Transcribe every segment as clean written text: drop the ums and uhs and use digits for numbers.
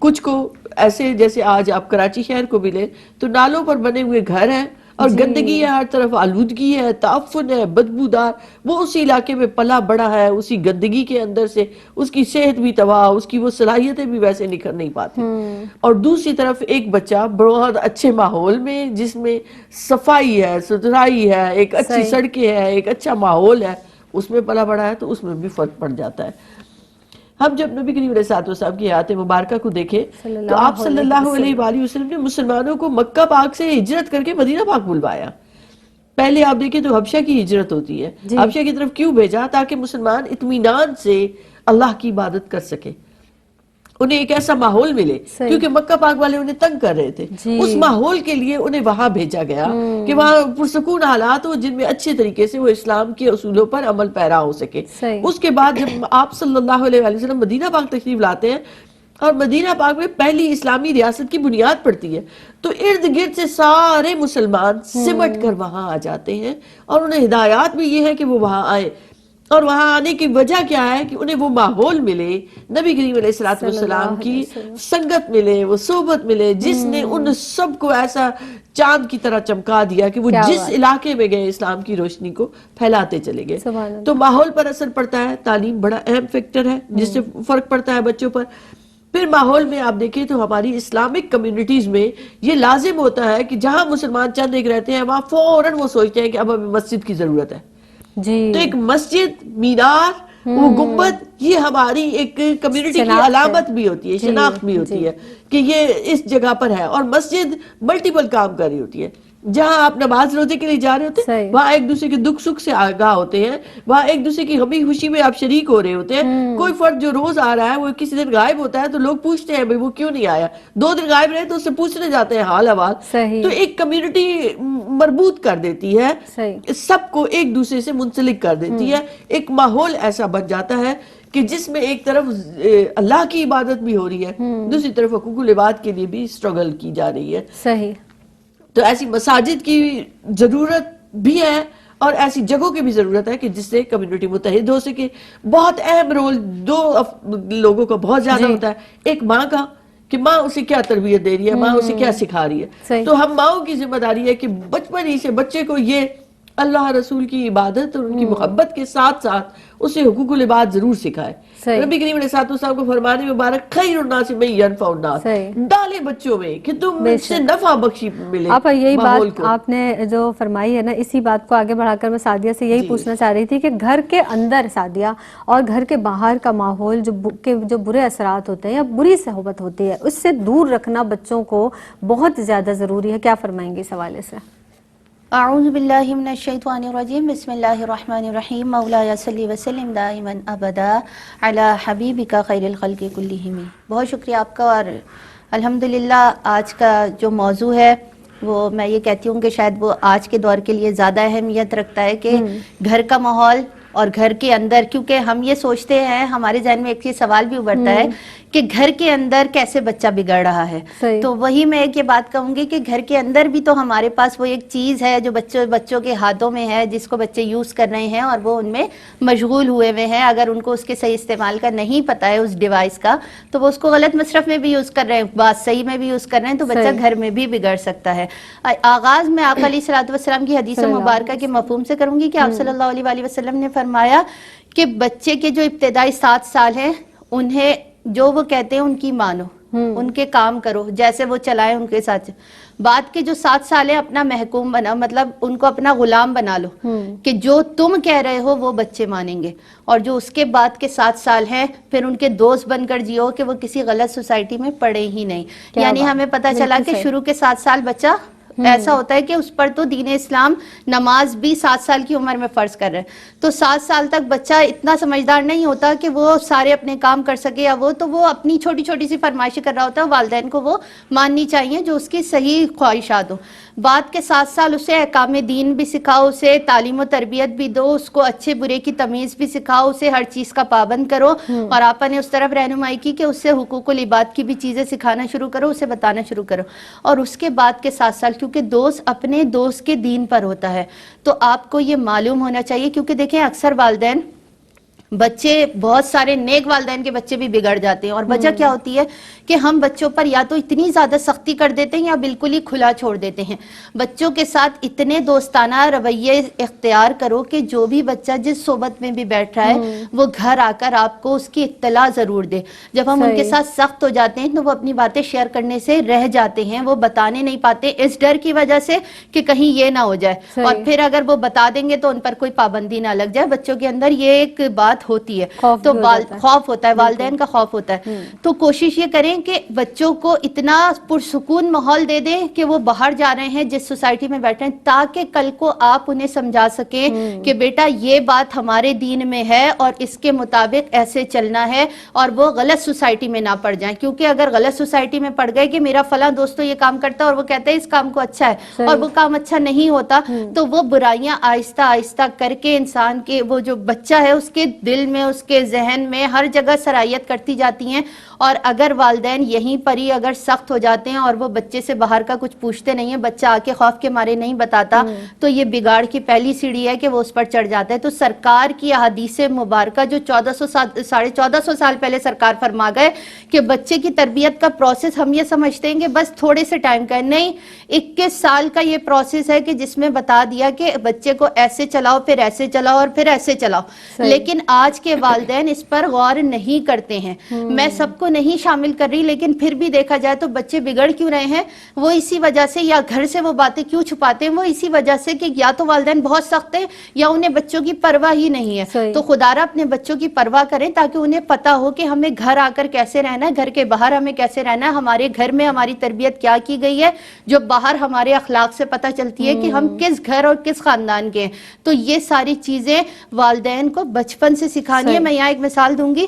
کچھ کو ایسے جیسے آج آپ کراچی شہر کو بھی لیں تو نالوں پر بنے ہوئے گھر ہیں اور گندگی ہے، ہر طرف آلودگی ہے، تعفن ہے، بدبودار. وہ اسی علاقے میں پلا بڑا ہے، اسی گندگی کے اندر سے اس کی صحت بھی تباہ، اس کی وہ صلاحیتیں بھی ویسے نکھر نہیں پاتی. اور دوسری طرف ایک بچہ بہت اچھے ماحول میں جس میں صفائی ہے، ستھرائی ہے، ایک اچھی سڑکیں ہے، ایک اچھا ماحول ہے، اس میں پلا بڑا ہے تو اس میں بھی فرق پڑ جاتا ہے. ہم جب نبی کریم علیہ الصلوۃ والسلام کی حیات مبارکہ کو دیکھیں تو آپ صلی اللہ علیہ وآلہ وسلم نے مسلمانوں کو مکہ پاک سے ہجرت کر کے مدینہ پاک بلوایا. پہلے آپ دیکھیں تو حبشہ کی ہجرت ہوتی ہے. حبشہ کی طرف کیوں بھیجا؟ تاکہ مسلمان اطمینان سے اللہ کی عبادت کر سکے، انہیں ایک ایسا ماحول ملے، کیونکہ مکہ پاک والے انہیں تنگ کر رہے تھے. اس ماحول کے لیے انہیں وہاں بھیجا گیا کہ وہاں پرسکون حالات ہو جن میں اچھے طریقے سے وہ اسلام کے اصولوں پر عمل پیرا ہو سکے. اس کے بعد جب آپ صلی اللہ علیہ وآلہ وسلم مدینہ پاک تشریف لاتے ہیں اور مدینہ پاک میں پہلی اسلامی ریاست کی بنیاد پڑتی ہے تو ارد گرد سے سارے مسلمان سمٹ کر وہاں آ جاتے ہیں اور انہیں ہدایات بھی یہ ہے کہ وہ وہاں آئے. اور وہاں آنے کی وجہ کیا ہے کہ انہیں وہ ماحول ملے، نبی کریم علیہ الصلوۃ والسلام کی سنگت ملے، وہ صحبت ملے جس نے ان سب کو ایسا چاند کی طرح چمکا دیا کہ وہ جس علاقے میں گئے اسلام کی روشنی کو پھیلاتے چلے گئے. تو ماحول پر اثر پڑتا ہے، تعلیم بڑا اہم فیکٹر ہے جس سے فرق پڑتا ہے بچوں پر. پھر ماحول میں آپ دیکھیں تو ہماری اسلامک کمیونٹیز میں یہ لازم ہوتا ہے کہ جہاں مسلمان چند ایک رہتے ہیں وہاں فوراً وہ سوچتے ہیں کہ اب ہمیں مسجد کی ضرورت ہے. تو ایک مسجد، مینار، وہ گنبد، یہ ہماری ایک کمیونٹی کی علامت بھی ہوتی ہے، شناخت بھی ہوتی ہے کہ یہ اس جگہ پر ہے. اور مسجد ملٹیپل کام کر رہی ہوتی ہے. جہاں آپ نماز روزے کے لیے جا رہے ہوتے ہیں وہاں ایک دوسرے کے دکھ سکھ سے آگاہ ہوتے ہیں، وہاں ایک دوسرے کی غمی خوشی میں آپ شریک ہو رہے ہوتے ہیں. کوئی فرد جو روز آ رہا ہے وہ کسی دن غائب ہوتا ہے تو لوگ پوچھتے ہیں بھئی وہ کیوں نہیں آیا، 2 دن غائب رہے تو اس سے پوچھنے جاتے ہیں حال احوال. تو ایک کمیونٹی مربوط کر دیتی ہے، سب کو ایک دوسرے سے منسلک کر دیتی ہے. ایک ماحول ایسا بن جاتا ہے کہ جس میں ایک طرف اللہ کی عبادت بھی ہو رہی ہے، دوسری طرف حقوق العباد کے لیے بھی اسٹرگل کی جا رہی ہے. صحیح. تو ایسی مساجد کی ضرورت بھی ہے اور ایسی جگہوں کی بھی ضرورت ہے کہ جس سے کمیونٹی متحد ہو سکے. بہت اہم رول 2 لوگوں کا بہت زیادہ ہوتا ہے. ایک ماں کا کہ ماں اسے کیا تربیت دے رہی ہے، ماں اسے کیا سکھا رہی ہے. تو ہم ماؤں کی ذمہ داری ہے کہ بچپن ہی سے بچے کو یہ اللہ رسول کی عبادت اور ان کی محبت کے ساتھ ساتھ اسے حقوق العباد ضرور سکھائے. نبی کریم علیہ الصلوۃ کو فرمانے مبارک خیر الناس من ینفع الناس، ڈالے بچوں میں کہ تم سے نفع بخشی ملے. آپ یہی بات آپ نے جو فرمائی ہے نا، اسی بات کو آگے بڑھا کر میں سعدیہ سے یہی پوچھنا چاہ رہی تھی کہ گھر کے اندر سعدیہ اور گھر کے باہر کا ماحول جو برے اثرات ہوتے ہیں یا بری صحبت ہوتی ہے اس سے دور رکھنا بچوں کو بہت زیادہ ضروری ہے. کیا فرمائیں گے اس حوالے سے؟ اعوذ باللہ من الشیطان الرجیم، بسم اللہ الرحمن الرحیم. مولایا صلی وسلم دائما ابدا علی حبیبک خیر الخلق کلہم. بہت شکریہ آپ کا. اور الحمدللہ آج کا جو موضوع ہے وہ میں یہ کہتی ہوں کہ شاید وہ آج کے دور کے لیے زیادہ اہمیت رکھتا ہے کہ گھر کا ماحول اور گھر کے اندر، کیونکہ ہم یہ سوچتے ہیں، ہمارے ذہن میں ایک یہ سوال بھی ابھرتا ہے کہ گھر کے اندر کیسے بچہ بگڑ رہا ہے. تو وہی میں ایک یہ بات کہوں گی کہ گھر کے اندر بھی تو ہمارے پاس وہ ایک چیز ہے جو بچوں کے ہاتھوں میں ہے، جس کو بچے یوز کر رہے ہیں اور وہ ان میں مشغول ہوئے ہوئے ہیں. اگر ان کو اس کے صحیح استعمال کا نہیں پتہ ہے اس ڈیوائس کا تو وہ اس کو غلط مصرف میں بھی یوز کر رہے ہیں، بات صحیح میں بھی یوز کر رہے ہیں، تو بچہ گھر میں بھی بگڑ سکتا ہے. آغاز میں آقا علیہ الصلوۃ والسلام کی حدیث مبارکہ کے مفہوم سے کروں گی کہ آپ صلی اللہ علیہ وآلہ وسلم نے فرمایا کہ بچے کے جو ابتدائی 7 سال ہیں انہیں جو وہ کہتے ہیں ان کی مانو، ان کے کام کرو، جیسے وہ چلائیں ان کے ساتھ. بعد کے جو 7 سال ہیں اپنا محکوم بنا، مطلب ان کو اپنا غلام بنا لو کہ جو تم کہہ رہے ہو وہ بچے مانیں گے. اور جو اس کے بعد کے 7 سال ہیں پھر ان کے دوست بن کر جیو کہ وہ کسی غلط سوسائٹی میں پڑے ہی نہیں. یعنی ہمیں پتہ چلا کہ شروع کے 7 سال بچہ ایسا ہوتا ہے کہ اس پر تو دین اسلام نماز بھی 7 سال کی عمر میں فرض کر رہے ہیں. تو 7 سال تک بچہ اتنا سمجھدار نہیں ہوتا کہ وہ سارے اپنے کام کر سکے، یا وہ تو وہ اپنی چھوٹی چھوٹی سی فرمائشیں کر رہا ہوتا ہے. والدین کو وہ ماننی چاہیے جو اس کی صحیح خواہشات ہوں. بعد کے 7 سال اسے احکام دین بھی سکھاؤ، اسے تعلیم و تربیت بھی دو، اس کو اچھے برے کی تمیز بھی سکھاؤ، اسے ہر چیز کا پابند کرو. اور آپ نے اس طرف رہنمائی کی کہ اس سے حقوق العباد کی بھی چیزیں سکھانا شروع کرو، اسے بتانا شروع کرو. اور اس کے بعد کے 7 سال کیونکہ دوست اپنے دوست کے دین پر ہوتا ہے تو آپ کو یہ معلوم ہونا چاہیے. کیونکہ دیکھیں اکثر والدین بچے بہت سارے نیک والدین کے بچے بھی بگڑ جاتے ہیں، اور وجہ کیا ہوتی ہے کہ ہم بچوں پر یا تو اتنی زیادہ سختی کر دیتے ہیں یا بالکل ہی کھلا چھوڑ دیتے ہیں۔ بچوں کے ساتھ اتنے دوستانہ رویے اختیار کرو کہ جو بھی بچہ جس صحبت میں بھی بیٹھ رہا ہے وہ گھر آ کر آپ کو اس کی اطلاع ضرور دے۔ جب ہم ان کے ساتھ سخت ہو جاتے ہیں تو وہ اپنی باتیں شیئر کرنے سے رہ جاتے ہیں، وہ بتانے نہیں پاتے اس ڈر کی وجہ سے کہ کہیں یہ نہ ہو جائے، اور پھر اگر وہ بتا دیں گے تو ان پر کوئی پابندی نہ لگ جائے۔ بچوں کے اندر یہ ایک بات ہوتی ہے، تو خوف ہوتا ہے، والدین کا خوف ہوتا ہے۔ تو کوشش یہ کریں کہ بچوں کو اتنا پرسکون ماحول دے دیں کہ وہ باہر جا رہے ہیں جس سوسائٹی میں بیٹھے ہیں، تاکہ کل کو آپ انہیں سمجھا سکیں کہ بیٹا یہ بات ہمارے دین میں ہے اور اس کے مطابق ایسے چلنا ہے، اور وہ غلط سوسائٹی میں نہ پڑ جائیں۔ کیونکہ اگر غلط سوسائٹی میں پڑ گئے کہ میرا فلاں دوست یہ کام کرتا ہے اور وہ کہتا ہے اس کام کو اچھا ہے اور وہ کام اچھا نہیں ہوتا، تو وہ برائیاں آہستہ آہستہ کر کے انسان کے وہ جو بچہ ہے اس کے دل میں، اس کے ذہن میں ہر جگہ سرایت کرتی جاتی ہیں۔ اور اگر والدین یہیں پر ہی اگر سخت ہو جاتے ہیں اور وہ بچے سے باہر کا کچھ پوچھتے نہیں ہیں، بچہ آ کے خوف کے مارے نہیں بتاتا، تو یہ بگاڑ کی پہلی سیڑھی ہے کہ وہ اس پر چڑھ جاتا ہے۔ تو سرکار کی احادیث مبارکہ جو 1400 سال پہلے سرکار فرما گئے کہ بچے کی تربیت کا پروسیس ہم یہ سمجھتے ہیں کہ بس تھوڑے سے ٹائم کا ہے، نہیں، 21 سال کا یہ پروسیس ہے کہ جس میں بتا دیا کہ بچے کو ایسے چلاؤ، پھر ایسے چلاؤ اور پھر ایسے چلاؤ۔ لیکن آج کے والدین اس پر غور نہیں کرتے ہیں۔ میں سب کو نہیں شامل کر رہی، لیکن پھر بھی دیکھا جائے تو بچے بگڑ کیوں رہے ہیں، وہ اسی وجہ سے، یا گھر سے وہ باتیں کیوں چھپاتے ہیں، وہ اسی وجہ سے کہ یا تو والدین بہت سخت ہیں یا انہیں بچوں کی پرواہ ہی نہیں ہے۔ تو خدا را اپنے بچوں کی پرواہ کریں تاکہ انہیں پتا ہو کہ ہمیں گھر آ کر کیسے رہنا ہے، گھر کے باہر ہمیں کیسے رہنا ہے، ہمارے گھر میں ہماری تربیت کیا کی گئی ہے، جو باہر ہمارے اخلاق سے پتہ چلتی ہے کہ ہم کس گھر اور کس خاندان کے ہیں۔ تو یہ ساری چیزیں والدین کو بچپن سے سکھانی ہے۔ میں یہاں ایک مثال دوں گی۔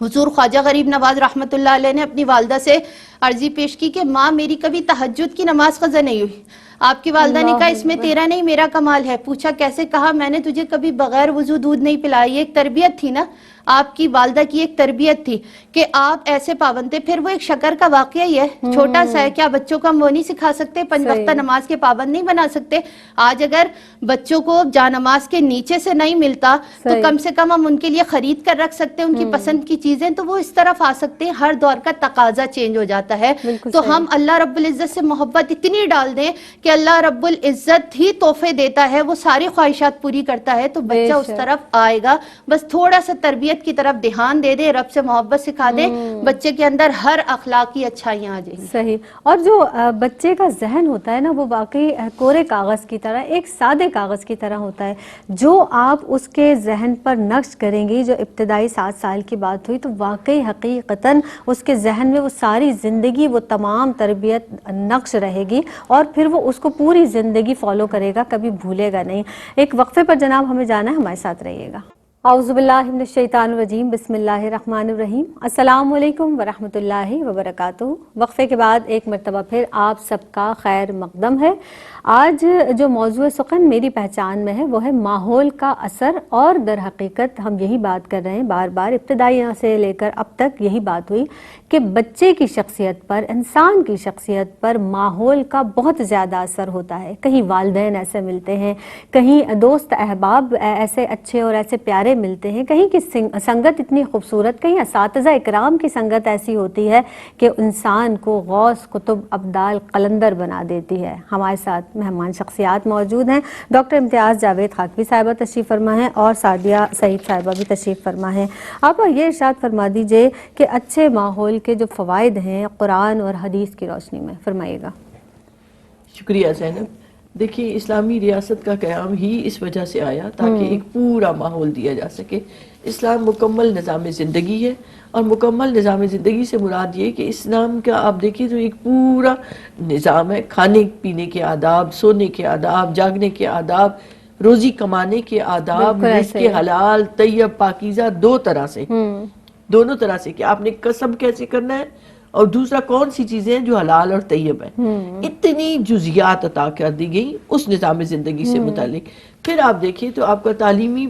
حضور خواجہ غریب نواز رحمۃ اللہ علیہ نے اپنی والدہ سے عرضی پیش کی کہ ماں میری کبھی تہجد کی نماز قضا نہیں ہوئی۔ آپ کی والدہ نے کہا اس میں تیرا نہیں میرا کمال ہے۔ پوچھا کیسے؟ کہا میں نے تجھے کبھی بغیر وضو دودھ نہیں پلایا۔ یہ ایک تربیت تھی نا، آپ کی والدہ کی ایک تربیت تھی کہ آپ ایسے پابند تھے۔ پھر وہ ایک شکر کا واقعہ ہی ہے، چھوٹا سا ہے، کیا بچوں کو ہم وہ نہیں سکھا سکتے؟ 5 وقتہ نماز کے پابند نہیں بنا سکتے؟ آج اگر بچوں کو جا نماز کے نیچے سے نہیں ملتا تو کم سے کم ہم ان کے لیے خرید کر رکھ سکتے ہیں ان کی پسند کی چیزیں، تو وہ اس طرف آ سکتے ہیں۔ ہر دور کا تقاضا چینج ہو جاتا ہے، تو ہم اللہ رب العزت سے محبت اتنی ڈال دیں کہ اللہ رب العزت ہی تحفے دیتا ہے، وہ ساری خواہشات پوری کرتا ہے، تو بچہ اس طرف آئے گا۔ بس تھوڑا سا تربیت کی طرف دھیان دے دے، رب سے محبت سکھا دے، بچے کے اندر ہر اخلاقی اچھائیاں آ جائیں گی۔ صحیح۔ اور جو بچے کا ذہن ہوتا ہے نا، وہ واقعی کورے کاغذ کی طرح، ایک سادے کاغذ کی طرح ہوتا ہے۔ جو آپ اس کے ذہن پر نقش کریں گی، جو ابتدائی 7 سال کی بات ہوئی، تو واقعی حقیقتاً اس کے ذہن میں وہ ساری زندگی وہ تمام تربیت نقش رہے گی، اور پھر وہ اس کو پوری زندگی فالو کرے گا، کبھی بھولے گا نہیں۔ ایک وقفے پر جناب ہمیں جانا ہے، ہمارے ساتھ رہیے گا۔ اعوذ باللہ من الشیطان الرجیم، بسم اللہ الرحمن الرحیم۔ السلام علیکم ورحمۃ اللہ وبرکاتہ۔ وقفے کے بعد ایک مرتبہ پھر آپ سب کا خیر مقدم ہے۔ آج جو موضوع سخن میری پہچان میں ہے وہ ہے ماحول کا اثر، اور در حقیقت ہم یہی بات کر رہے ہیں، بار بار ابتدائی سے لے کر اب تک یہی بات ہوئی کہ بچے کی شخصیت پر، انسان کی شخصیت پر ماحول کا بہت زیادہ اثر ہوتا ہے۔ کہیں والدین ایسے ملتے ہیں، کہیں دوست احباب ایسے اچھے اور ایسے پیارے ملتے ہیں، کہیں کی سنگت اتنی خوبصورت، کہیں اساتذہ اکرام کی سنگت ایسی ہوتی ہے کہ انسان کو غوث قطب ابدال قلندر بنا دیتی ہے۔ ہمارے ساتھ مہمان شخصیات موجود ہیں، ڈاکٹر امتیاز جاوید خاکوی صاحبہ تشریف فرما ہیں اور سعدیہ سعید صاحبہ بھی تشریف فرما ہیں۔ آپ یہ ارشاد فرما دیجئے کہ اچھے ماحول کے جو فوائد ہیں قرآن اور حدیث کی روشنی میں، فرمائیے گا۔ شکریہ زینب۔ دیکھیے، اسلامی ریاست کا قیام ہی اس وجہ سے آیا تاکہ ایک پورا ماحول دیا جا سکے۔ اسلام مکمل نظام زندگی ہے، اور مکمل نظام زندگی سے مراد یہ کہ اسلام کا آپ دیکھیں تو ایک پورا نظام ہے۔ کھانے پینے کے آداب، سونے کے آداب، جاگنے کے آداب، روزی کمانے کے آداب، رزق حلال طیب پاکیزہ، دونوں طرح سے کہ آپ نے کسب کیسے کرنا ہے، اور دوسرا کون سی چیزیں ہیں جو حلال اور طیب ہیں۔ اتنی جزیات عطا کر دی گئی اس نظام زندگی سے متعلق۔ پھر آپ دیکھیں تو آپ کا تعلیمی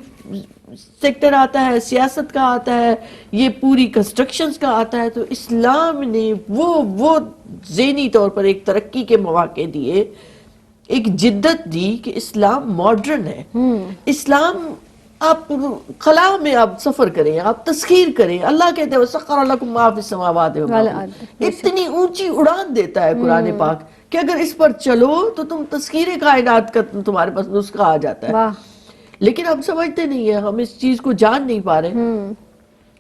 سیکٹر آتا ہے، سیاست کا آتا ہے، یہ پوری کنسٹرکشنز کا آتا ہے۔ تو اسلام نے وہ ذہنی طور پر ایک ترقی کے مواقع دیے، ایک جدت دی کہ اسلام ماڈرن ہے۔ اسلام آپ خلا میں آپ سفر کریں، آپ تسخیر کریں. اللہ کہتے ہیں وَسَخَّرَ لَكُم مَا فِي السَّمَاوَاتِ وَمَا فِي الْأَرْضِ. اتنی اونچی اڑان دیتا ہے قرآن پاک کہ اگر اس پر چلو تو تم تسخیر کائنات کا تمہارے پاس نسخہ آ جاتا ہے. لیکن ہم سمجھتے نہیں ہیں، ہم اس چیز کو جان نہیں پا رہے.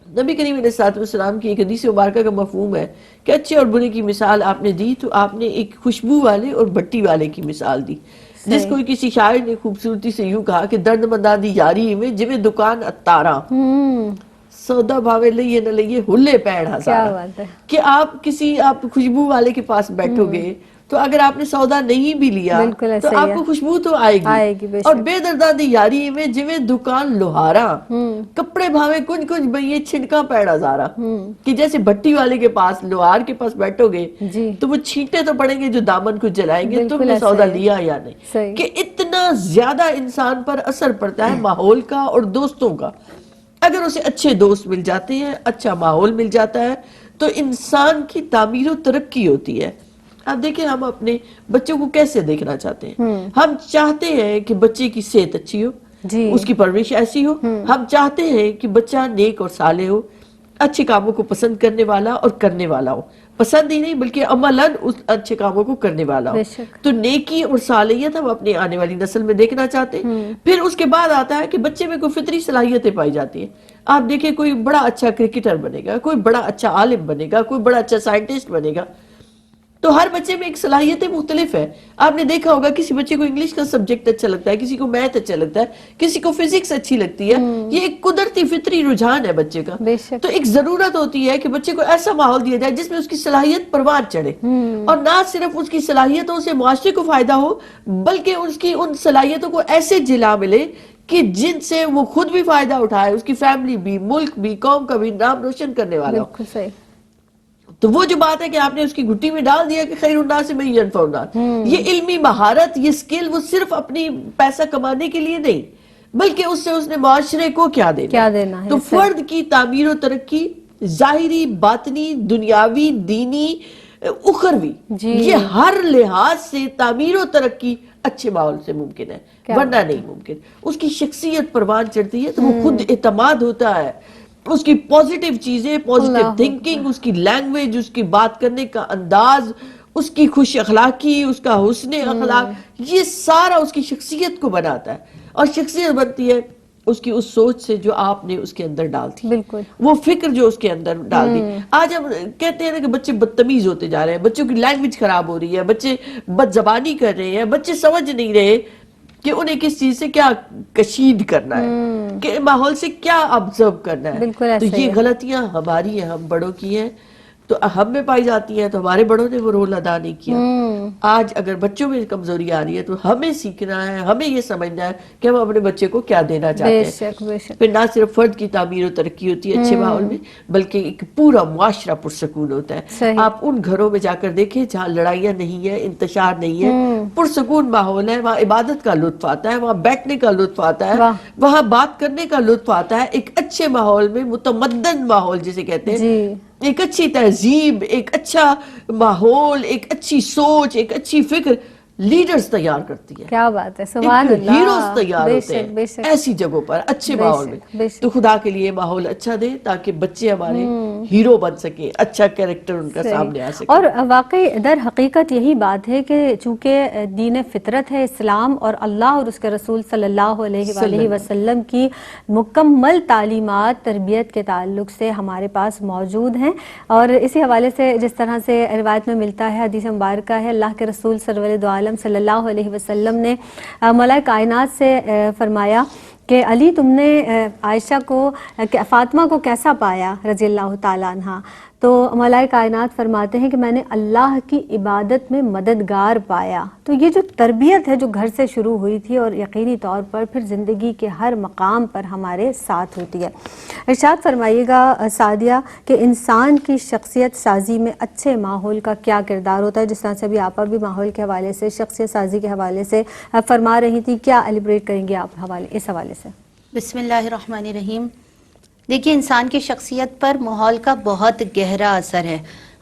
نبی کریم علیہ الصلوۃ والسلام کی ایک حدیث مبارکہ کا مفہوم ہے کہ اچھے اور برے کی مثال آپ نے دی تو آپ نے ایک خوشبو والے اور بھٹی والے کی مثال دی، جس کو کسی شاعر نے خوبصورتی سے یوں کہا کہ درد مندادی یاری میں جویں دکان اتارا سودا بھاوے لئیے نہ لئیے ہلے پیڑ ہزارا. کہ آپ خوشبو والے کے پاس بیٹھو گے تو اگر آپ نے سودا نہیں بھی لیا تو آپ کو خوشبو تو آئے گی. اور بے درداں دی یاری میں جویں دکان لوہارا کپڑے بھاوے کچھ کچھ بئیے چھنکا پیڑ ہزارا. کہ جیسے بھٹی والے کے پاس لوہار کے پاس بیٹھو گے تو وہ چھینٹے تو پڑیں گے جو دامن کو جلائیں گے تم نے سودا لیا یا نہیں. کہ اتنا زیادہ انسان پر اثر پڑتا ہے ماحول کا اور دوستوں کا. اگر اسے اچھے دوست مل جاتے ہیں، اچھا ماحول مل جاتا ہے تو انسان کی تعمیر و ترقی ہوتی ہے. آپ دیکھیں ہم اپنے بچوں کو کیسے دیکھنا چاہتے ہیں. ہم چاہتے ہیں کہ بچے کی صحت اچھی ہو، اس کی پرورش ایسی ہو. ہم چاہتے ہیں کہ بچہ نیک اور صالح ہو، اچھے کاموں کو پسند کرنے والا اور کرنے والا ہو. پسند ہی نہیں بلکہ عملاً اس اچھے کاموں کو کرنے والا ہو. تو نیکی اور صالحیت ہم اپنی آنے والی نسل میں دیکھنا چاہتے ہیں. پھر اس کے بعد آتا ہے کہ بچے میں کوئی فطری صلاحیتیں پائی جاتی ہیں. آپ دیکھیں کوئی بڑا اچھا کرکٹر بنے گا، کوئی بڑا اچھا عالم بنے گا، کوئی بڑا اچھا سائنٹسٹ بنے گا. تو ہر بچے میں ایک صلاحیتیں مختلف ہے. آپ نے دیکھا ہوگا کسی بچے کو انگلش کا سبجیکٹ اچھا لگتا ہے، کسی کو میتھ اچھا لگتا ہے، کسی کو فزکس اچھی لگتی ہے. یہ ایک قدرتی فطری رجحان ہے بچے کا. تو ایک ضرورت ہوتی ہے کہ بچے کو ایسا ماحول دیا جائے جس میں اس کی صلاحیت پروان چڑھے، اور نہ صرف اس کی صلاحیتوں سے معاشرے کو فائدہ ہو بلکہ اس کی ان صلاحیتوں کو ایسے جلا ملے کہ جن سے وہ خود بھی فائدہ اٹھائے، اس کی فیملی بھی، ملک بھی، قوم کا بھی نام روشن کرنے والا ہو. بالکل صحیح. تو وہ جو بات ہے کہ آپ نے اس کی گھٹی میں ڈال دیا کہ خیر الناس من ینفع الناس، یہ علمی مہارت، یہ سکل وہ صرف اپنی پیسہ کمانے کے لیے نہیں بلکہ اس سے اس نے معاشرے کو کیا دینا ہے. تو فرد کی تعمیر و ترقی ظاہری، باطنی، دنیاوی، دینی، اخروی، یہ ہر لحاظ سے تعمیر و ترقی اچھے ماحول سے ممکن ہے، ورنہ نہیں ممکن. اس کی شخصیت پروان چڑھتی ہے تو وہ خود اعتماد ہوتا ہے، اس کی پوزیٹیو چیزیں، پوزیٹیو تھنکنگ، اس کی لینگویج، اس کی بات کرنے کا انداز، اس کی خوش اخلاقی، اس کا حسن اخلاق، یہ سارا اس کی شخصیت کو بناتا ہے. اور شخصیت بنتی ہے اس کی اس سوچ سے جو آپ نے اس کے اندر ڈال دی، بالکل وہ فکر جو اس کے اندر ڈال دی. آج ہم کہتے ہیں کہ بچے بدتمیز ہوتے جا رہے ہیں، بچوں کی لینگویج خراب ہو رہی ہے، بچے بد زبانی کر رہے ہیں، بچے سمجھ نہیں رہے کہ انہیں کس چیز سے کیا کشید کرنا ہے، کہ ماحول سے کیا آبزرو کرنا ہے. تو یہ غلطیاں ہماری ہیں، ہم بڑوں کی ہیں، تو ہم میں پائی جاتی ہیں. تو ہمارے بڑوں نے وہ رول ادا نہیں کیا. آج اگر بچوں میں کمزوری آ رہی ہے تو ہمیں سیکھنا ہے، ہمیں یہ سمجھنا ہے کہ ہم اپنے بچے کو کیا دینا چاہتے ہیں. پھر نہ صرف فرد کی تعمیر و ترقی ہوتی ہے اچھے ماحول میں بلکہ ایک پورا معاشرہ پرسکون ہوتا ہے. آپ ان گھروں میں جا کر دیکھیں جہاں لڑائیاں نہیں ہیں، انتشار نہیں ہے، پرسکون ماحول ہے، وہاں عبادت کا لطف آتا ہے، وہاں بیٹھنے کا لطف آتا ہے، وہاں بات کرنے کا لطف آتا ہے. ایک اچھے ماحول میں، متمدن ماحول جسے کہتے ہیں، ایک اچھی تہذیب، ایک اچھا ماحول، ایک اچھی سوچ، ایک اچھی فکر لیڈرز تیار کرتی ہے. کیا بات ہے، سبحان اللہ. ہیروز تیار ہوتے ہیں ایسی جگہوں پر، اچھے ماحول میں. تو خدا کے لیے ماحول اچھا دے تاکہ بچے ہمارے ہیرو بن سکیں، اچھا کیریکٹر ان کا سامنے آ سکے. اور واقعی در حقیقت یہی بات ہے کہ چونکہ دین فطرت ہے اسلام، اور اللہ اور اس کے رسول صلی اللہ علیہ وآلہ وسلم کی مکمل تعلیمات تربیت کے تعلق سے ہمارے پاس موجود ہیں. اور اسی حوالے سے جس طرح سے روایت میں ملتا ہے، حدیث مبارکہ ہے، اللہ کے رسول سرور دو عالم صلی اللہ علیہ وسلم نے ملائکہ کائنات سے فرمایا کہ علی تم نے عائشہ کو، فاطمہ کو کیسا پایا رضی اللہ تعالیٰ عنہ؟ تو ملائکہ کائنات فرماتے ہیں کہ میں نے اللہ کی عبادت میں مددگار پایا. تو یہ جو تربیت ہے جو گھر سے شروع ہوئی تھی اور یقینی طور پر پھر زندگی کے ہر مقام پر ہمارے ساتھ ہوتی ہے. ارشاد فرمائیے گا سعدیہ کہ انسان کی شخصیت سازی میں اچھے ماحول کا کیا کردار ہوتا ہے؟ جس طرح سے ابھی آپ بھی ماحول کے حوالے سے، شخصیت سازی کے حوالے سے فرما رہی تھی، کیا ایلیبریٹ کریں گے آپ اس حوالے سے؟ بسم اللہ الرحمن الرحیم. دیکھیے انسان کی شخصیت پر ماحول کا بہت گہرا اثر ہے.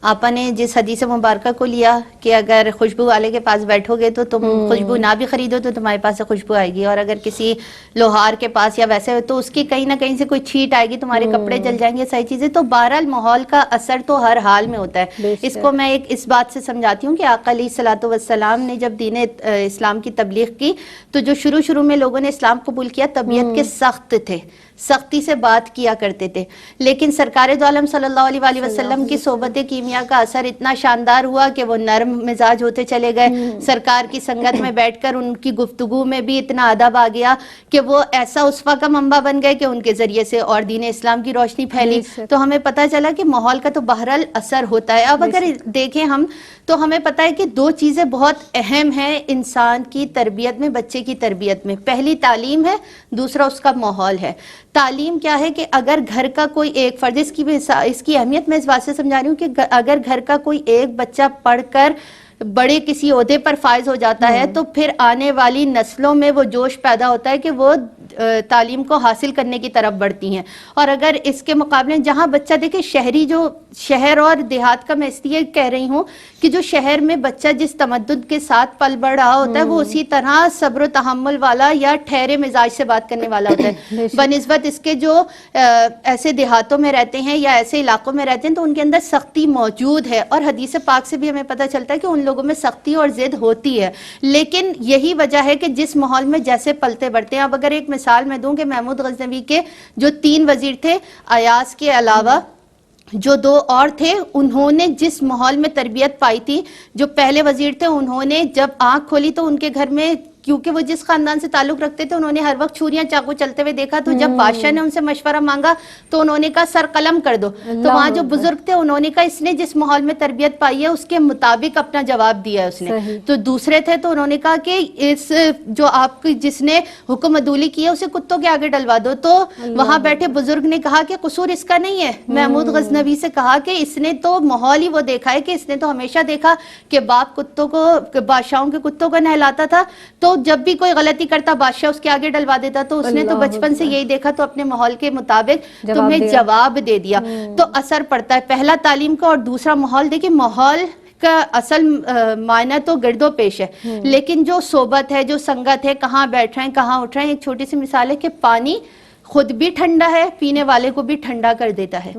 آپا نے جس حدیث مبارکہ کو لیا کہ اگر خوشبو والے کے پاس بیٹھو گے تو تم خوشبو نہ بھی خریدو تو تمہارے پاس سے خوشبو آئے گی، اور اگر کسی لوہار کے پاس یا ویسے تو اس کی کہیں نہ کہیں سے کوئی چھیٹ آئے گی، تمہارے کپڑے جل جائیں گے، صحیح چیزیں. تو بہرحال ماحول کا اثر تو ہر حال میں ہوتا ہے. اس کو میں اس بات سے سمجھاتی ہوں کہ آقا علیہ الصلوۃ والسلام نے جب دین اسلام کی تبلیغ کی تو جو شروع میں لوگوں نے اسلام قبول کیا طبیعت کے سخت تھے، سختی سے بات کیا کرتے تھے، لیکن سرکار دو عالم صلی اللہ علیہ وآلہ وسلم کی صحبت کیمیا کا اثر اتنا شاندار ہوا کہ وہ نرم مزاج ہوتے چلے گئے. سرکار کی سنگت میں بیٹھ کر ان کی گفتگو میں بھی اتنا ادب آ گیا کہ وہ ایسا اسوہ کا منبع بن گئے کہ ان کے ذریعے سے اور دین اسلام کی روشنی پھیلی. تو ہمیں پتہ چلا کہ ماحول کا تو بہرحال اثر ہوتا ہے. اب اگر دیکھیں ہم تو ہمیں پتہ ہے کہ دو چیزیں بہت اہم ہیں انسان کی تربیت میں، بچے کی تربیت میں. پہلی تعلیم ہے، دوسرا اس کا ماحول ہے. تعلیم کیا ہے کہ اگر گھر کا کوئی ایک فرد، اس کی اہمیت میں اس بات سے سمجھا رہی ہوں کہ اگر گھر کا کوئی ایک بچہ پڑھ کر بڑے کسی عہدے پر فائز ہو جاتا ہے تو پھر آنے والی نسلوں میں وہ جوش پیدا ہوتا ہے کہ وہ تعلیم کو حاصل کرنے کی طرف بڑھتی ہیں. اور اگر اس کے مقابلے جہاں بچہ دیکھیں شہر اور دیہات کا میں اس لیے کہہ رہی ہوں کہ جو شہر میں بچہ جس تمدن کے ساتھ پل بڑھ رہا ہوتا ہے وہ اسی طرح صبر و تحمل والا یا ٹھہرے مزاج سے بات کرنے والا ہوتا ہے بنسبت اس کے جو ایسے دیہاتوں میں رہتے ہیں یا ایسے علاقوں میں رہتے ہیں تو ان کے اندر سختی موجود ہے. اور حدیث پاک سے بھی ہمیں پتہ چلتا ہے کہ ان لوگوں میں سختی اور ضد ہوتی ہے، لیکن یہی وجہ ہے کہ جس ماحول میں جیسے پلتے بڑھتے ہیں. اب اگر ایک مثال میں دوں کہ محمود غزنوی کے جو 3 وزیر تھے، ایاز کے علاوہ جو 2 اور تھے، انہوں نے جس ماحول میں تربیت پائی تھی، جو پہلے وزیر تھے انہوں نے جب آنکھ کھولی تو ان کے گھر میں، کیونکہ وہ جس خاندان سے تعلق رکھتے تھے، انہوں نے ہر وقت چھریاں چاقو چلتے ہوئے دیکھا. تو جب بادشاہ نے ان سے مشورہ مانگا تو انہوں نے کہا سر قلم کر دو. تو وہاں جو بزرگ تھے انہوں نے کہا اس نے جس ماحول میں تربیت پائی ہے اس کے مطابق اپنا جواب دیا ہے اس نے. تو دوسرے تھے تو انہوں نے کہا کہ اس جو آپ کی جس نے حکم عدولی کی ہے اسے کتوں کے آگے ڈلوا دو. تو وہاں بیٹھے بزرگ نے کہا کہ قصور اس کا نہیں ہے. محمود غزنوی سے کہا کہ اس نے تو ماحول ہی وہ دیکھا ہے کہ اس نے تو ہمیشہ دیکھا کہ باپ کتوں کو، بادشاہوں کے کتوں کو نہلاتا تھا، تو جب بھی کوئی غلطی کرتا بادشاہ اس کے آگے ڈلوا دیتا. تو اس نے تو بچپن سے یہی دیکھا تو اپنے ماحول کے مطابق تمہیں جواب دے دیا. تو اثر پڑتا ہے پہلا تعلیم کا اور دوسرا ماحول. دیکھیں ماحول کا اصل معنی تو گرد و پیش ہے، لیکن جو صحبت ہے، جو سنگت ہے، کہاں بیٹھ رہے ہیں، کہاں اٹھ رہے ہیں. ایک چھوٹی سی مثال ہے کہ پانی خود بھی ٹھنڈا ہے، پینے والے کو بھی ٹھنڈا کر دیتا ہے.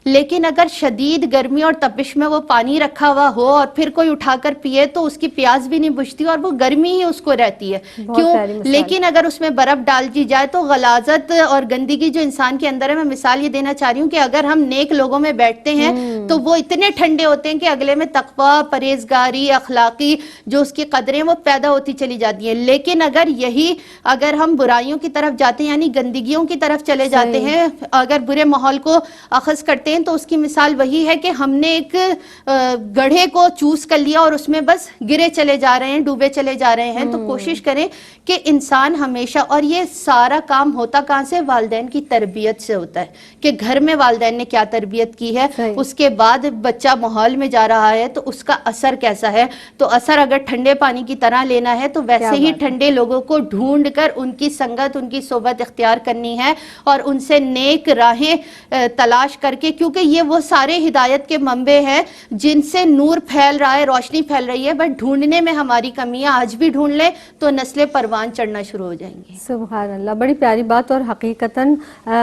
لیکن اگر شدید گرمی اور تپش میں وہ پانی رکھا ہوا ہو اور پھر کوئی اٹھا کر پیے تو اس کی پیاس بھی نہیں بجھتی اور وہ گرمی ہی اس کو رہتی ہے. کیوں؟ لیکن اگر اس میں برف ڈال دی جائے تو غلاظت اور گندگی جو انسان کے اندر ہے، میں مثال یہ دینا چاہ رہی ہوں کہ اگر ہم نیک لوگوں میں بیٹھتے ہیں تو وہ اتنے ٹھنڈے ہوتے ہیں کہ اگلے میں تقویٰ، پرہیزگاری، اخلاقی جو اس کی قدریں وہ پیدا ہوتی چلی جاتی ہیں. لیکن اگر ہم برائیوں کی طرف جاتے ہیں یعنی گندگیوں کی طرف چلے جاتے ہیں، اگر برے ماحول کو اخذ کرتے ہیں تو اس کی مثال وہی ہے کہ ہم نے ایک گڑھے کو چوز کر لیا اور اس میں بس گرے چلے جا رہے ہیں، ڈوبے چلے جا رہے ہیں. تو کوشش کریں کہ انسان ہمیشہ، اور یہ سارا کام ہوتا کہاں سے؟ والدین کی تربیت سے ہوتا ہے کہ گھر میں والدین نے کیا تربیت کی ہے، اس کے بعد بچہ ماحول میں جا رہا ہے تو اس کا اثر کیسا ہے. تو اثر اگر ٹھنڈے پانی کی طرح لینا ہے تو ویسے ہی ٹھنڈے لوگوں کو ڈھونڈ کر ان کی سنگت، ان کی صحبت اختیار کرنی ہے اور ان سے نیک راہیں تلاش کر کے، کیونکہ یہ وہ سارے ہدایت کے منبع ہیں جن سے نور پھیل رہا ہے، روشنی پھیل رہی ہے. بٹ ڈھونڈنے میں ہماری کمی ہے. آج بھی ڈھونڈ لیں تو نسلیں پروان چڑھنا شروع ہو جائیں گی. سبحان اللہ، بڑی پیاری بات. اور حقیقتاً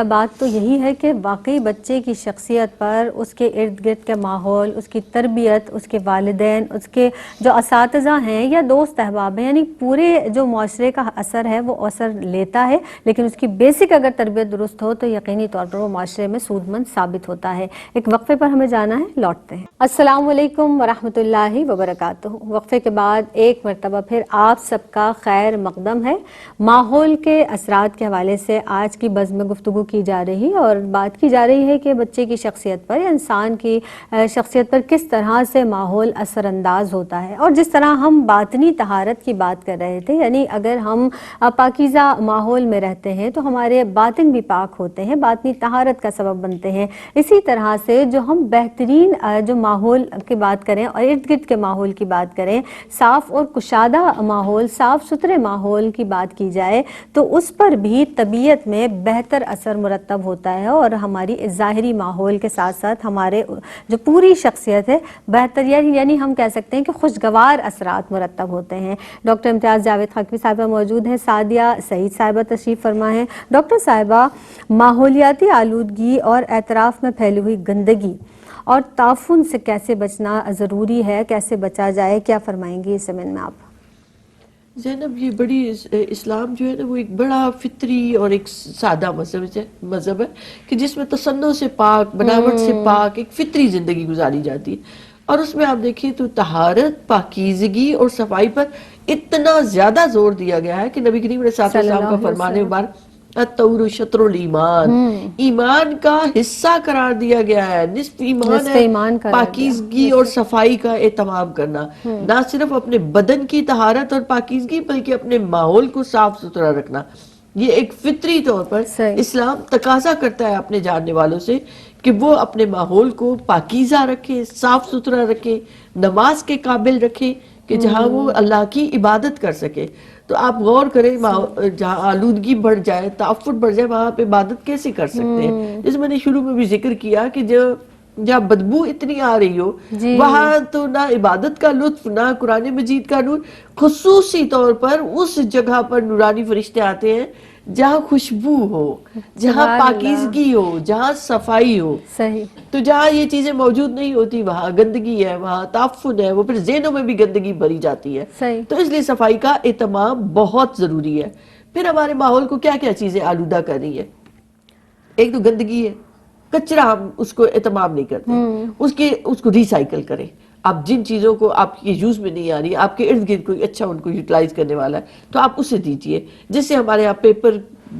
بات تو یہی ہے کہ واقعی بچے کی شخصیت پر اس کے ارد گرد کے ماحول، اس کی تربیت، اس کے والدین، اس کے جو اساتذہ ہیں یا دوست احباب ہیں، یعنی پورے جو معاشرے کا اثر ہے وہ اثر لیتا ہے. لیکن اس کی بیسک اگر تربیت درست ہو تو یقینی طور پر وہ معاشرے میں سود مند ثابت ہوتا ہے. ایک وقفے پر ہمیں جانا ہے، لوٹتے ہیں. السلام علیکم ورحمۃ اللہ وبرکاتہ. وقفے کے بعد ایک مرتبہ پھر آپ سب کا خیر مقدم ہے. ماحول کے اثرات کے حوالے سے آج کی بزم میں گفتگو کی جا رہی اور بات کی جا رہی ہے کہ بچے کی شخصیت پر یا انسان کی شخصیت پر کس طرح سے ماحول اثر انداز ہوتا ہے. اور جس طرح ہم باطنی طہارت کی بات کر رہے تھے، یعنی اگر ہم پاکیزہ ماحول میں رہتے ہیں تو ہمارے باطن بھی پاک ہوتے ہیں، باطنی طہارت کا سبب بنتے ہیں۔ اسی طرح سے جو ہم بہترین جو ماحول کی بات کریں اور ارد گرد کے ماحول کی بات کریں، صاف اور کشادہ ماحول، صاف ستھرے ماحول کی بات کی جائے تو اس پر بھی طبیعت میں بہتر اثر مرتب ہوتا ہے، اور ہماری ظاہری ماحول کے ساتھ ساتھ ہمارے جو پوری شخصیت ہے بہتر، یعنی ہم کہہ سکتے ہیں کہ خوشگوار اثرات مرتب ہوتے ہیں۔ ڈاکٹر امتیاز جاوید خاکوی صاحبہ موجود ہیں، سعدیہ سعید صاحبہ تشریف فرما ہیں۔ ڈاکٹر صاحبہ، ماحولیاتی آلودگی اور اطراف میں پھیلی ہوئی گندگی اور تعفن سے کیسے بچنا ضروری ہے، کیسے بچا جائے، کیا فرمائیں گی اس زمین میں آپ؟ زینب، یہ بڑی اسلام جو ہے نا وہ ایک بڑا فطری اور ایک سادہ مذہب ہے کہ جس میں تصنع سے پاک، بناوٹ سے پاک ایک فطری زندگی گزاری جاتی ہے، اور اس میں آپ دیکھیں تو طہارت، پاکیزگی اور صفائی پر اتنا زیادہ زور دیا گیا ہے کہ نبی کریم علیہ السلام کا فرمان مبارک الطہور شطر الایمان، ایمان کا حصہ قرار دیا گیا ہے، نصف ایمان ہے پاکیزگی اور صفائی کا اہتمام کرنا، نہ صرف اپنے بدن کی طہارت اور پاکیزگی بلکہ اپنے ماحول کو صاف ستھرا رکھنا۔ یہ ایک فطری طور پر اسلام تقاضا کرتا ہے اپنے جاننے والوں سے کہ وہ اپنے ماحول کو پاکیزہ رکھے، صاف ستھرا رکھے، نماز کے قابل رکھے کہ جہاں وہ اللہ کی عبادت کر سکے۔ تو آپ غور کریں، جہاں آلودگی بڑھ جائے، تعفن بڑھ جائے، وہاں پہ عبادت کیسے کر سکتے ہیں؟ جیسے میں نے شروع میں بھی ذکر کیا کہ جہاں بدبو اتنی آ رہی ہو وہاں تو نہ عبادت کا لطف، نہ قرآن مجید کا نور۔ خصوصی طور پر اس جگہ پر نورانی فرشتے آتے ہیں جہاں خوشبو ہو، جہاں پاکیزگی ہو، جہاں صفائی ہو۔ تو جہاں یہ چیزیں موجود نہیں ہوتی وہاں گندگی ہے، وہاں تعفن ہے، وہ پھر ذہنوں میں بھی گندگی بھری جاتی ہے۔ تو اس لیے صفائی کا اہتمام بہت ضروری ہے۔ پھر ہمارے ماحول کو کیا کیا چیزیں آلودہ کر رہی ہے؟ ایک تو گندگی ہے، کچرا ہم اس کو اہتمام نہیں کرتے، اس کو ریسائیکل کریں۔ آپ جن چیزوں کو آپ کے یوز میں نہیں آ رہی، آپ کے ارد گرد کوئی اچھا ان کو یوٹیلائز کرنے والا ہے تو آپ اسے دیجئے، جس سے ہمارے یہاں پیپر،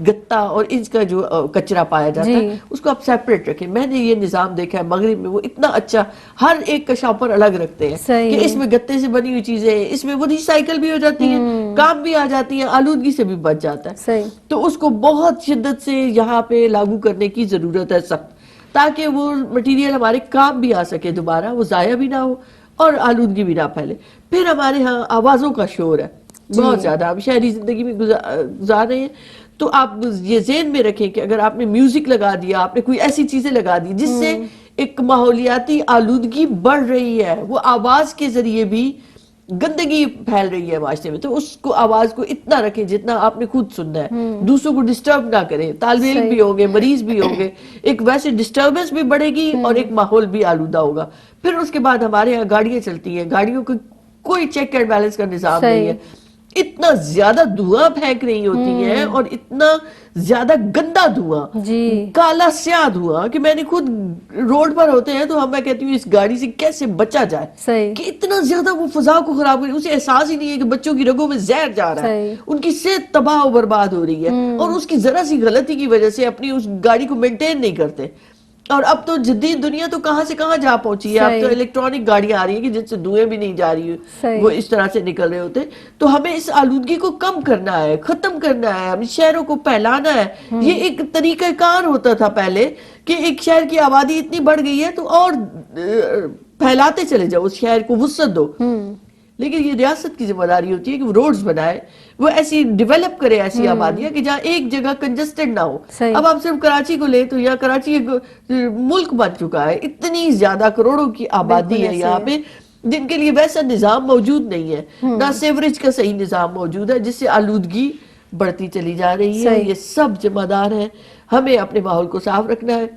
گتا اور اس کا جو کچرا پایا جاتا ہے اس کو آپ سیپریٹ رکھیں۔ میں نے یہ نظام دیکھا ہے مغرب میں، وہ اتنا اچھا، ہر ایک کا شاپر الگ رکھتے ہیں کہ اس میں گتے سے بنی ہوئی چیزیں ہیں، اس میں وہ ریسائیکل بھی ہو جاتی ہیں، کام بھی آ جاتی ہیں، آلودگی سے بھی بچ جاتا ہے۔ تو اس کو بہت شدت سے یہاں پہ لاگو کرنے کی ضرورت ہے سخت، تاکہ وہ مٹیریل ہمارے کام بھی آ سکے دوبارہ، وہ ضائع بھی نہ ہو اور آلودگی بھی نہ پھیلے۔ پھر ہمارے ہاں آوازوں کا شور ہے بہت زیادہ، ہم شہری زندگی میں گزار رہے ہیں، تو آپ یہ ذہن میں رکھیں کہ اگر آپ نے میوزک لگا دیا، آپ نے کوئی ایسی چیزیں لگا دی جس سے ایک ماحولیاتی آلودگی بڑھ رہی ہے، وہ آواز کے ذریعے بھی گندگی پھیل رہی ہے معاشرے میں، تو اس کو آواز کو اتنا رکھیں جتنا آپ نے خود سننا ہے، دوسروں کو ڈسٹرب نہ کریں۔ طالب علم بھی ہوں گے، مریض بھی ہوں گے، ایک ویسے ڈسٹربنس بھی بڑھے گی اور ایک ماحول بھی آلودہ ہوگا۔ پھر اس کے بعد ہمارے یہاں گاڑیاں چلتی ہیں، گاڑیوں کو کوئی چیک اینڈ بیلنس کا نظام نہیں ہے، اتنا زیادہ دھواں پھینک رہی ہوتی ہیں اور اتنا زیادہ گندا دھواں، کالا سیاہ دھواں کہ میں نے خود روڈ پر ہوتے ہیں تو میں کہتی ہوں اس گاڑی سے کیسے بچا جائے کہ اتنا زیادہ وہ فضا کو خراب کر رہی ہے، اسے احساس ہی نہیں ہے کہ بچوں کی رگوں میں زہر جا رہا ہے، ان کی صحت تباہ و برباد ہو رہی ہے اور اس کی ذرا سی غلطی کی وجہ سے اپنی اس گاڑی کو مینٹین نہیں کرتے۔ اور اب تو جدید دنیا تو کہاں سے کہاں جا پہنچی ہے، اب تو الیکٹرانک گاڑیاں آ رہی ہیں کہ جن سے دھوئیں بھی نہیں جا رہی، وہ اس طرح سے نکل رہے ہوتے۔ تو ہمیں اس آلودگی کو کم کرنا ہے، ختم کرنا ہے، ہمیں شہروں کو پھیلانا ہے۔ یہ ایک طریقہ کار ہوتا تھا پہلے کہ ایک شہر کی آبادی اتنی بڑھ گئی ہے تو اور پھیلاتے چلے جاؤ، اس شہر کو وسعت دو، لیکن یہ ریاست کی ذمہ داری ہوتی ہے کہ وہ روڈز بنائے، وہ ایسی ڈیولپ کرے ایسی آبادیاں کہ جہاں ایک جگہ کنجسٹڈ نہ ہو۔ اب آپ صرف کراچی کو لیں تو یہاں کراچی ایک ملک بن چکا ہے، اتنی زیادہ کروڑوں کی آبادی ہے یہاں پہ جن کے لیے ویسا نظام موجود نہیں ہے، نہ سیوریج کا صحیح نظام موجود ہے، جس سے آلودگی بڑھتی چلی جا رہی ہے۔ یہ سب ذمہ دار ہیں، ہمیں اپنے ماحول کو صاف رکھنا ہے۔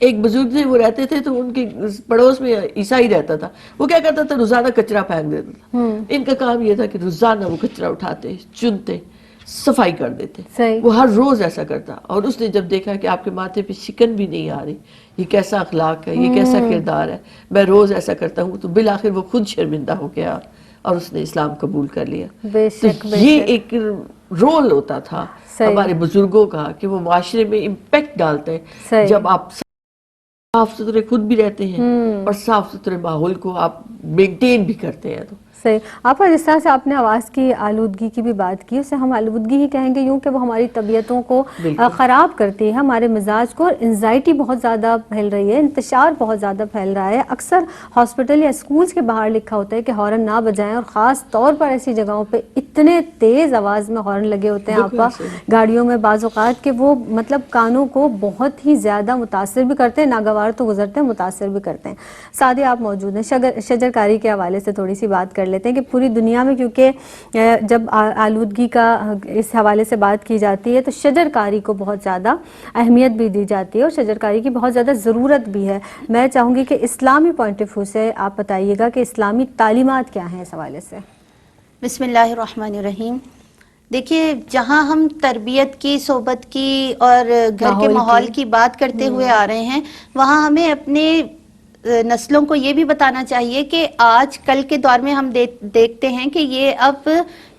ایک بزرگ تھے، وہ رہتے تھے تو ان کے پڑوس میں عیسائی رہتا تھا، وہ کیا کرتا تھا روزانہ کچرا پھینک دیتا تھا۔ ان کا کام یہ تھا کہ روزانہ وہ کچرا اٹھاتے، چنتے، صفائی کر دیتے، وہ ہر روز ایسا کرتا۔ اور اس نے جب دیکھا کہ آپ کے ماتھے پہ شکن بھی نہیں آ رہی، یہ کیسا اخلاق ہے، یہ کیسا کردار ہے، میں روز ایسا کرتا ہوں، تو بالآخر وہ خود شرمندہ ہو گیا اور اس نے اسلام قبول کر لیا۔ تو یہ ایک رول ہوتا تھا ہمارے بزرگوں کا کہ وہ معاشرے میں امپیکٹ ڈالتے ہیں۔ جب آپ صاف ستھرے خود بھی رہتے ہیں اور صاف ستھرے ماحول کو آپ مینٹین بھی کرتے ہیں تو صحیح. آپ جس طرح سے آپ نے آواز کی آلودگی کی بھی بات کی، اسے ہم آلودگی ہی کہیں گے یوں کہ وہ ہماری طبیعتوں کو خراب کرتی ہے، ہمارے مزاج کو. انزائٹی بہت زیادہ پھیل رہی ہے، انتشار بہت زیادہ پھیل رہا ہے. اکثر ہاسپٹل یا اسکولس کے باہر لکھا ہوتا ہے کہ ہارن نہ بجائیں، اور خاص طور پر ایسی جگہوں پہ اتنے تیز آواز میں ہارن لگے ہوتے ہیں آپا گاڑیوں میں بعض اوقات کہ وہ مطلب کانوں کو بہت ہی زیادہ متاثر بھی کرتے ہیں، ناگوار تو گزرتے ہیں، متاثر بھی کرتے ہیں. سعدیہ آپ موجود ہیں، شجر کاری کے حوالے سے تھوڑی سی بات کر لیتے ہیں کہ پوری دنیا میں کیونکہ جب آلودگی کا اس حوالے سے بات کی جاتی ہے تو شجر کاری کو بہت زیادہ اہمیت بھی دی جاتی ہے اور شجر کاری کی بہت زیادہ ضرورت بھی ہے. میں چاہوں گی کہ اسلامی پوائنٹ آف ویو سے آپ بتائیے گا کہ اسلامی تعلیمات کیا ہیں اس حوالے سے. بسم اللہ الرحمن الرحیم. دیکھیے، جہاں ہم تربیت کی، صحبت کی اور گھر کے ماحول کی بات کرتے ہوئے آ رہے ہیں، وہاں ہمیں اپنے نسلوں کو یہ بھی بتانا چاہیے کہ آج کل کے دور میں ہم دیکھتے ہیں کہ یہ اب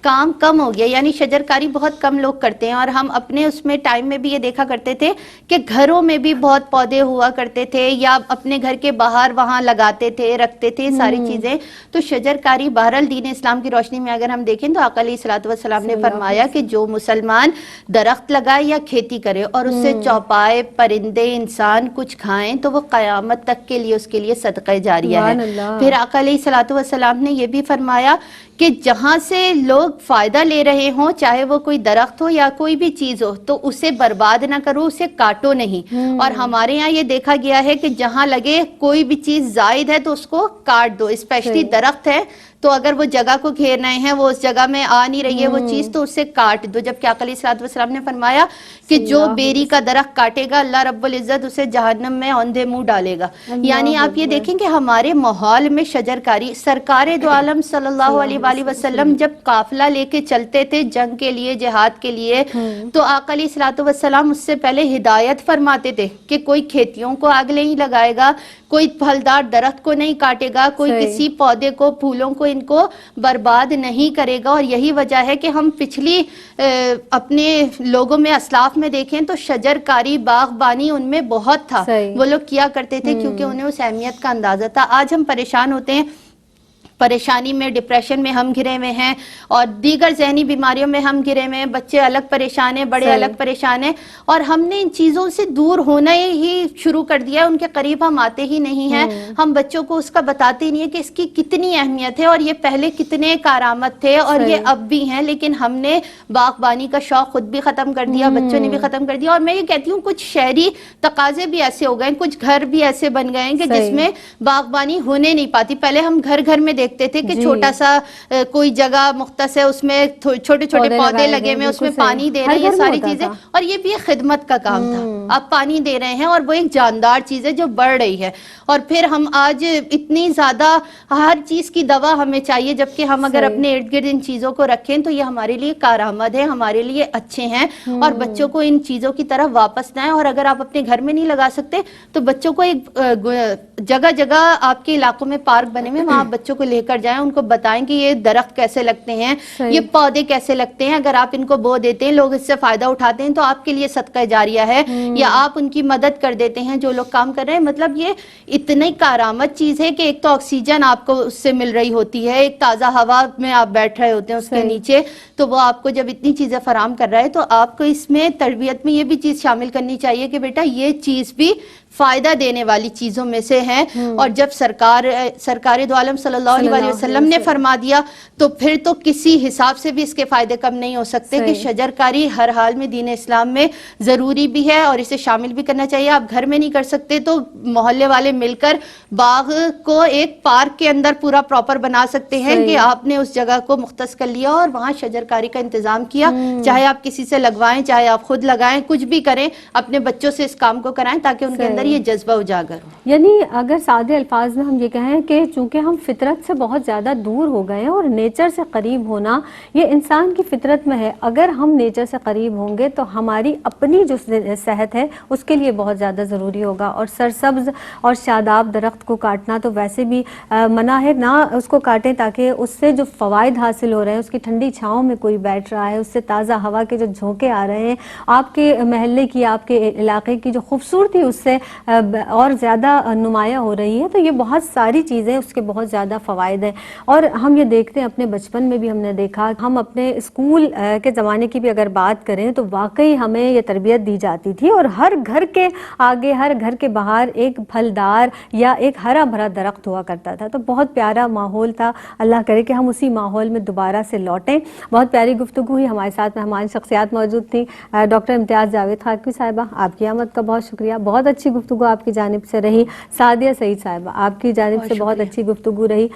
کام کم ہو گیا، یعنی شجر کاری بہت کم لوگ کرتے ہیں. اور ہم اپنے اس میں ٹائم میں بھی یہ دیکھا کرتے تھے کہ گھروں میں بھی بہت پودے ہوا کرتے تھے یا اپنے گھر کے باہر وہاں لگاتے تھے، رکھتے تھے ساری چیزیں. تو شجر کاری بہرحال دین اسلام کی روشنی میں اگر ہم دیکھیں تو آقا علیہ الصلوۃ والسلام نے فرمایا کہ جو مسلمان درخت لگائے یا کھیتی کرے اور اس سے چوپائے، پرندے، انسان کچھ کھائیں تو وہ قیامت تک کے لیے اس کے لیے صدقہ جاریہ ہے. پھر آقا علیہ الصلوۃ والسلام نے یہ بھی فرمایا کہ جہاں سے لوگ فائدہ لے رہے ہوں، چاہے وہ کوئی درخت ہو یا کوئی بھی چیز ہو، تو اسے برباد نہ کرو، اسے کاٹو نہیں. اور ہمارے یہاں یہ دیکھا گیا ہے کہ جہاں لگے کوئی بھی چیز زائد ہے تو اس کو کاٹ دو. اسپیشلی درخت ہے تو اگر وہ جگہ کو گھیر رہے ہیں، وہ اس جگہ میں آ نہیں رہی ہے وہ چیز، تو اسے کاٹ دو. جبکہ آقا علیہ الصلوۃ والسلام نے فرمایا کہ جو بیری کا درخت کاٹے گا اللہ رب العزت اسے جہنم میں اوندھے منہ ڈالے گا. یعنی آپ یہ دیکھیں کہ ہمارے ماحول میں شجر کاری، سرکار دو عالم صلی اللہ علیہ وآلہ وسلم جب قافلہ لے کے چلتے تھے جنگ کے لیے، جہاد کے لیے، تو آقا علیہ الصلوۃ والسلام اس سے پہلے ہدایت فرماتے تھے کہ کوئی کھیتیوں کو آگ نہیں لگائے گا، کوئی پھلدار درخت کو نہیں کاٹے گا، کوئی کسی پودے کو، پھولوں کو، ان کو برباد نہیں کرے گا. اور یہی وجہ ہے کہ ہم پچھلی اپنے لوگوں میں، اسلاف میں دیکھیں تو شجر کاری، باغبانی ان میں بہت تھا. وہ لوگ کیا کرتے تھے کیونکہ انہیں اس اہمیت کا اندازہ تھا. آج ہم پریشان ہوتے ہیں، پریشانی میں، ڈپریشن میں ہم گھرے ہوئے ہیں اور دیگر ذہنی بیماریوں میں ہم گھرے ہوئے ہیں. بچے الگ پریشان ہیں، بڑے الگ پریشان ہیں، اور ہم نے ان چیزوں سے دور ہونا ہی شروع کر دیا ہے. ان کے قریب ہم آتے ہی نہیں ہیں. ہم بچوں کو اس کا بتاتے ہی نہیں ہیں کہ اس کی کتنی اہمیت ہے اور یہ پہلے کتنے کارآمد تھے اور یہ اب بھی ہیں. لیکن ہم نے باغبانی کا شوق خود بھی ختم کر دیا، بچوں نے بھی ختم کر دیا. اور میں یہ کہتی ہوں کچھ شہری تقاضے بھی ایسے ہو گئے، کچھ گھر بھی ایسے بن گئے ہیں کہ جس میں باغبانی ہونے نہیں پاتی. پہلے ہم گھر گھر میں دیکھتے تھے کہ چھوٹا سا کوئی جگہ مختص ہے، اس میں چھوٹے چھوٹے پودے لگے ہوئے، اس میں پانی دے رہے ہیں، یہ ساری چیزیں. اور یہ بھی ایک خدمت کا کام تھا. آپ پانی دے رہے ہیں اور وہ ایک جاندار چیز ہے جو بڑھ رہی ہے. اور پھر ہم آج اتنی زیادہ ہر چیز کی دوا ہمیں چاہیے، جبکہ ہم اگر اپنے ارد گرد ان چیزوں کو رکھیں تو یہ ہمارے لیے کارآمد ہے، ہمارے لیے اچھے ہیں. اور بچوں کو ان چیزوں کی طرف واپس لائیں. اور اگر آپ اپنے گھر میں نہیں لگا سکتے تو بچوں کو ایک جگہ جگہ آپ کے علاقوں میں پارک بنے ہوئے، وہاں آپ بچوں کو لے کر جائیں، ان کو بتائیں کہ یہ درخت کیسے لگتے ہیں، یہ پودے کیسے لگتے ہیں. اگر آپ ان کو بو دیتے ہیں، لوگ اس سے فائدہ اٹھاتے ہیں تو آپ کے لیے صدقہ جاریہ ہے. یا آپ ان کی مدد کر دیتے ہیں جو لوگ کام کر رہے ہیں. مطلب یہ اتنی کارآمد چیز ہے کہ ایک تو آکسیجن آپ کو اس سے مل رہی ہوتی ہے، ایک تازہ ہوا میں آپ بیٹھ رہے ہوتے ہیں اس کے نیچے، تو وہ آپ کو جب اتنی چیزیں فراہم کر رہا ہے تو آپ کو اس میں تربیت میں یہ بھی چیز شامل کرنی چاہیے کہ بیٹا یہ چیز بھی فائدہ دینے والی چیزوں میں سے ہیں. اور جب سرکار دو عالم صلی اللہ علیہ وسلم نے فرما دیا تو پھر تو کسی حساب سے بھی اس کے فائدے کم نہیں ہو سکتے کہ شجر کاری ہر حال میں دین اسلام میں ضروری بھی ہے اور اسے شامل بھی کرنا چاہیے. آپ گھر میں نہیں کر سکتے تو محلے والے مل کر باغ کو ایک پارک کے اندر پورا پراپر بنا سکتے ہیں کہ آپ نے اس جگہ کو مختص کر لیا اور وہاں شجر کاری کا انتظام کیا. چاہے آپ کسی سے لگوائیں، چاہے آپ خود لگائیں، کچھ بھی کریں، اپنے بچوں سے اس کام کو کرائیں تاکہ ان کے اندر یہ جذبہ اجاگر ہو. یعنی اگر سادے الفاظ میں ہم یہ کہیں کہ چونکہ ہم فطرت سے بہت زیادہ دور ہو گئے ہیں اور نیچر سے قریب ہونا یہ انسان کی فطرت میں ہے. اگر ہم نیچر سے قریب ہوں گے تو ہماری اپنی جو صحت ہے اس کے لیے بہت زیادہ ضروری ہوگا. اور سرسبز اور شاداب درخت کو کاٹنا تو ویسے بھی منع ہے، نہ اس کو کاٹیں تاکہ اس سے جو فوائد حاصل ہو رہے ہیں، اس کی ٹھنڈی چھاؤں میں کوئی بیٹھ رہا ہے، اس سے تازہ ہوا کے جو جھونکے آ رہے ہیں، آپ کے محلے کی، آپ کے علاقے کی جو خوبصورتی اس سے اور زیادہ نمایاں ہو رہی ہے. تو یہ بہت ساری چیزیں اس کے بہت زیادہ فوائد ہیں. اور ہم یہ دیکھتے ہیں اپنے بچپن میں بھی ہم نے دیکھا, ہم اپنے اسکول کے زمانے کی بھی اگر بات کریں تو واقعی ہمیں یہ تربیت دی جاتی تھی, اور ہر گھر کے آگے, ہر گھر کے باہر ایک پھلدار یا ایک ہرا بھرا درخت ہوا کرتا تھا. تو بہت پیارا ماحول تھا. اللہ کرے کہ ہم اسی ماحول میں دوبارہ سے لوٹیں. بہت پیاری گفتگو ہوئی. ہمارے ساتھ مہمان شخصیات موجود تھیں. ڈاکٹر امتیاز جاوید خاکوی صاحبہ, آپ کی آمد کا بہت شکریہ. بہت اچھی گفتگو آپ کی جانب سے رہی. سعدیہ سعید صاحبہ, آپ کی جانب سے بہت اچھی گفتگو رہی.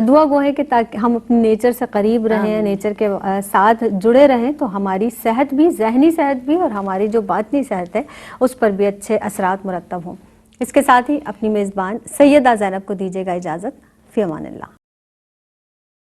دعا گو ہے کہ تاکہ ہم اپنے نیچر سے قریب رہیں, نیچر کے ساتھ جڑے رہیں, تو ہماری صحت بھی, ذہنی صحت بھی, اور ہماری جو باطنی صحت ہے اس پر بھی اچھے اثرات مرتب ہوں. اس کے ساتھ ہی اپنی میزبان سیدہ زینب کو دیجیے گا اجازت. فی امان اللہ.